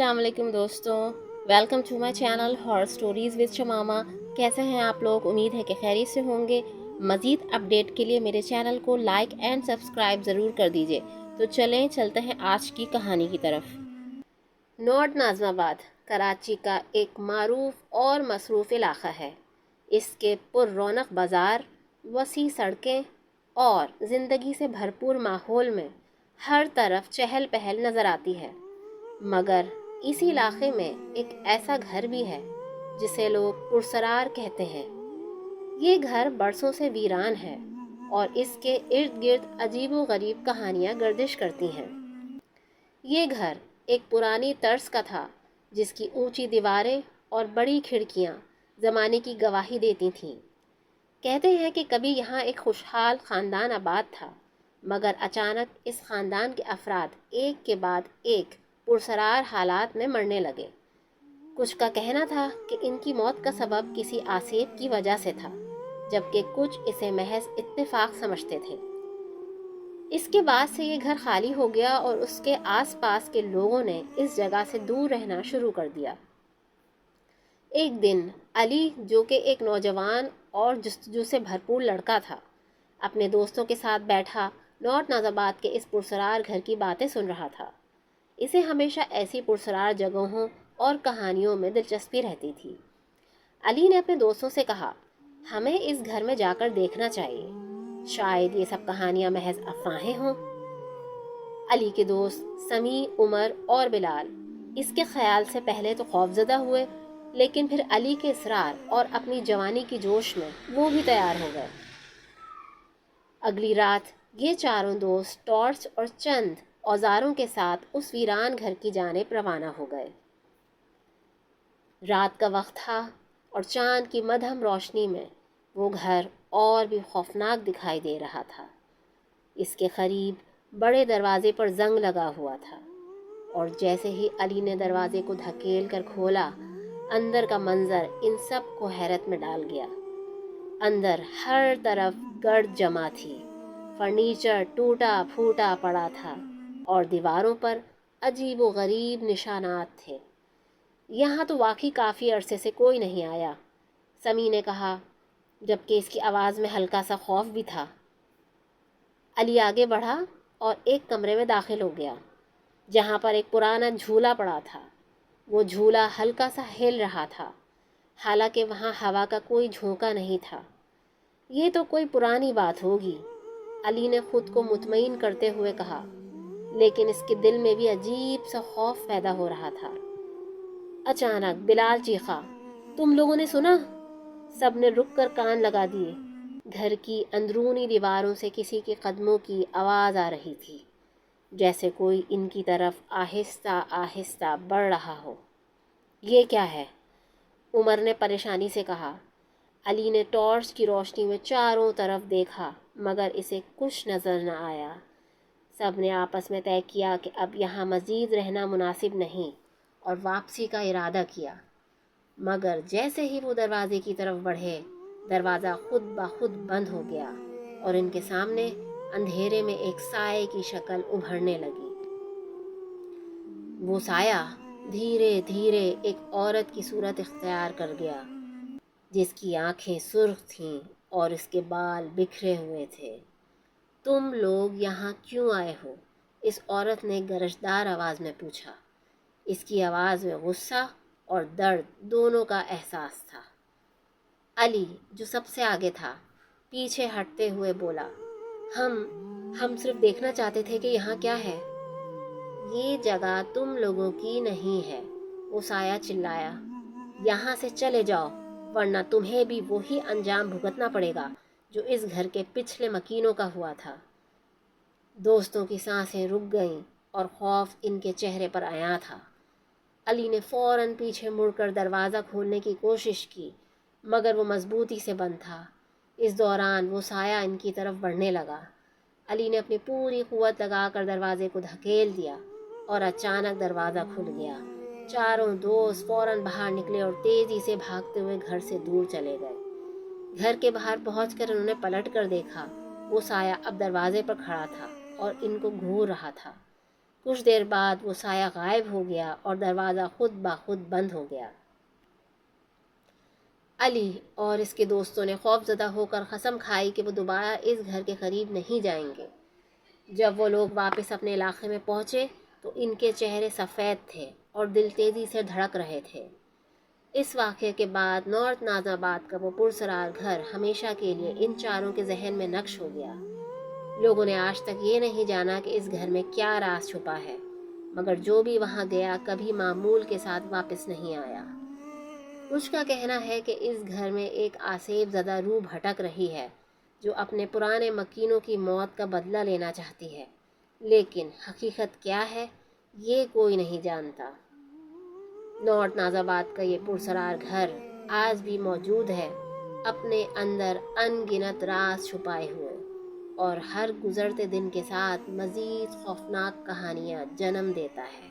अस्सलाम वालेकुम दोस्तों, welcome to my channel horror stories with Shamama. कैसे हैं आप लोग? उम्मीद है कि खैरियत से होंगे। मज़ीद अपडेट के लिए मेरे चैनल को लाइक एंड सब्सक्राइब ज़रूर कर दीजिए। तो चलते हैं आज की कहानी की तरफ। नॉर्थ नाज़िमाबाद कराची का एक मारूफ और मसरूफ़ इलाक़ा है। इसके पुर-रौनक बाज़ार, वसी सड़कें और ज़िंदगी से भरपूर माहौल में हर तरफ चहल पहल नज़र आती है। मगर इसी इलाके में एक ऐसा घर भी है जिसे लोग पुरसरार कहते हैं। ये घर बरसों से वीरान है और इसके इर्द गिर्द अजीबो गरीब कहानियाँ गर्दिश करती हैं। ये घर एक पुरानी तर्ज का था जिसकी ऊंची दीवारें और बड़ी खिड़कियाँ ज़माने की गवाही देती थीं। कहते हैं कि कभी यहाँ एक खुशहाल ख़ानदान आबाद था, मगर अचानक इस ख़ानदान के अफराद एक के बाद एक पुरसरार हालात में मरने लगे। कुछ का कहना था कि इनकी मौत का सबब किसी आसेब की वजह से था, जबकि कुछ इसे महज इत्तेफाक समझते थे। इसके बाद से ये घर खाली हो गया और उसके आसपास के लोगों ने इस जगह से दूर रहना शुरू कर दिया। एक दिन अली, जो कि एक नौजवान और जुस्तजू से भरपूर लड़का था, अपने दोस्तों के साथ बैठा नॉर्थ नाज़िमाबाद के इस पुरसरार घर की बातें सुन रहा था। इसे हमेशा ऐसी पुरसरार जगहों और कहानियों में दिलचस्पी रहती थी। अली ने अपने दोस्तों से कहा, हमें इस घर में जाकर देखना चाहिए, शायद ये सब कहानियां महज अफवाहें हों। अली के दोस्त समी, उमर और बिलाल इसके ख्याल से पहले तो खौफजदा हुए, लेकिन फिर अली के इसरार और अपनी जवानी की जोश में वो भी तैयार हो गए। अगली रात ये चारों दोस्त टॉर्च और चंद औजारों के साथ उस वीरान घर की जानिब रवाना हो गए। रात का वक्त था और चांद की मध्यम रोशनी में वो घर और भी खौफनाक दिखाई दे रहा था। इसके करीब बड़े दरवाजे पर जंग लगा हुआ था और जैसे ही अली ने दरवाजे को धकेल कर खोला, अंदर का मंजर इन सब को हैरत में डाल गया। अंदर हर तरफ गर्द जमा थी, फर्नीचर टूटा फूटा पड़ा था और दीवारों पर अजीब व गरीब निशानात थे। यहाँ तो वाकई काफ़ी अरसे से कोई नहीं आया, समी ने कहा, जबकि इसकी आवाज़ में हल्का सा खौफ भी था। अली आगे बढ़ा और एक कमरे में दाखिल हो गया, जहाँ पर एक पुराना झूला पड़ा था। वो झूला हल्का सा हिल रहा था, हालांकि वहाँ हवा का कोई झोंका नहीं था। ये तो कोई पुरानी बात होगी, अली ने खुद को मुतमईन करते हुए कहा, लेकिन इसके दिल में भी अजीब सा खौफ पैदा हो रहा था। अचानक बिलाल चीखा, तुम लोगों ने सुना? सब ने रुक कर कान लगा दिए। घर की अंदरूनी दीवारों से किसी के कदमों की आवाज़ आ रही थी, जैसे कोई इनकी तरफ आहिस्ता आहिस्ता बढ़ रहा हो। ये क्या है? उमर ने परेशानी से कहा। अली ने टॉर्च की रोशनी में चारों तरफ देखा, मगर इसे कुछ नज़र न आया। सब ने आपस में तय किया कि अब यहाँ मज़ीद रहना मुनासिब नहीं और वापसी का इरादा किया। मगर जैसे ही वो दरवाजे की तरफ बढ़े, दरवाज़ा खुद ब खुद बंद हो गया और इनके सामने अंधेरे में एक साये की शक्ल उभरने लगी। वो साया धीरे धीरे एक औरत की सूरत इख्तियार कर गया, जिसकी आंखें सुर्ख थीं और इसके बाल बिखरे हुए थे। तुम लोग यहाँ क्यों आए हो? इस औरत ने गरजदार आवाज़ में पूछा। इसकी आवाज़ में गुस्सा और दर्द दोनों का एहसास था। अली, जो सबसे आगे था, पीछे हटते हुए बोला, हम सिर्फ देखना चाहते थे कि यहाँ क्या है। ये जगह तुम लोगों की नहीं है, वो साया चिल्लाया। यहाँ से चले जाओ, वरना तुम्हें भी वही अंजाम भुगतना पड़ेगा जो इस घर के पिछले मकीनों का हुआ था। दोस्तों की सांसें रुक गईं और खौफ इनके चेहरे पर आया था। अली ने फ़ौरन पीछे मुड़कर दरवाज़ा खोलने की कोशिश की, मगर वो मजबूती से बंद था। इस दौरान वो साया इनकी तरफ बढ़ने लगा। अली ने अपनी पूरी कुव्वत लगाकर दरवाजे को धकेल दिया और अचानक दरवाज़ा खुल गया। चारों दोस्त फ़ौरन बाहर निकले और तेज़ी से भागते हुए घर से दूर चले गए। घर के बाहर पहुंचकर उन्होंने पलट कर देखा। वो साया अब दरवाजे पर खड़ा था और इनको घूर रहा था। کچھ دیر بعد وہ سایہ غائب ہو گیا اور دروازہ خود بخود بند ہو گیا۔ علی اور اس کے دوستوں نے خوف زدہ ہو کر قسم کھائی کہ وہ دوبارہ اس گھر کے قریب نہیں جائیں گے۔ جب وہ لوگ واپس اپنے علاقے میں پہنچے تو ان کے چہرے سفید تھے اور دل تیزی سے دھڑک رہے تھے۔ اس واقعے کے بعد نارتھ نازم آباد کا وہ پرسرار گھر ہمیشہ کے لیے ان چاروں کے ذہن میں نقش ہو گیا۔ لوگوں نے آج تک یہ نہیں جانا کہ اس گھر میں کیا راز چھپا ہے، مگر جو بھی وہاں گیا کبھی معمول کے ساتھ واپس نہیں آیا۔ کچھ کا کہنا ہے کہ اس گھر میں ایک آسیب زدہ روح بھٹک رہی ہے جو اپنے پرانے مکینوں کی موت کا بدلہ لینا چاہتی ہے، لیکن حقیقت کیا ہے یہ کوئی نہیں جانتا۔ نارتھ نازم آباد کا یہ پرسرار گھر آج بھی موجود ہے، اپنے اندر ان گنت راز چھپائے ہوئے، اور ہر گزرتے دن کے ساتھ مزید خوفناک کہانیاں جنم دیتا ہے۔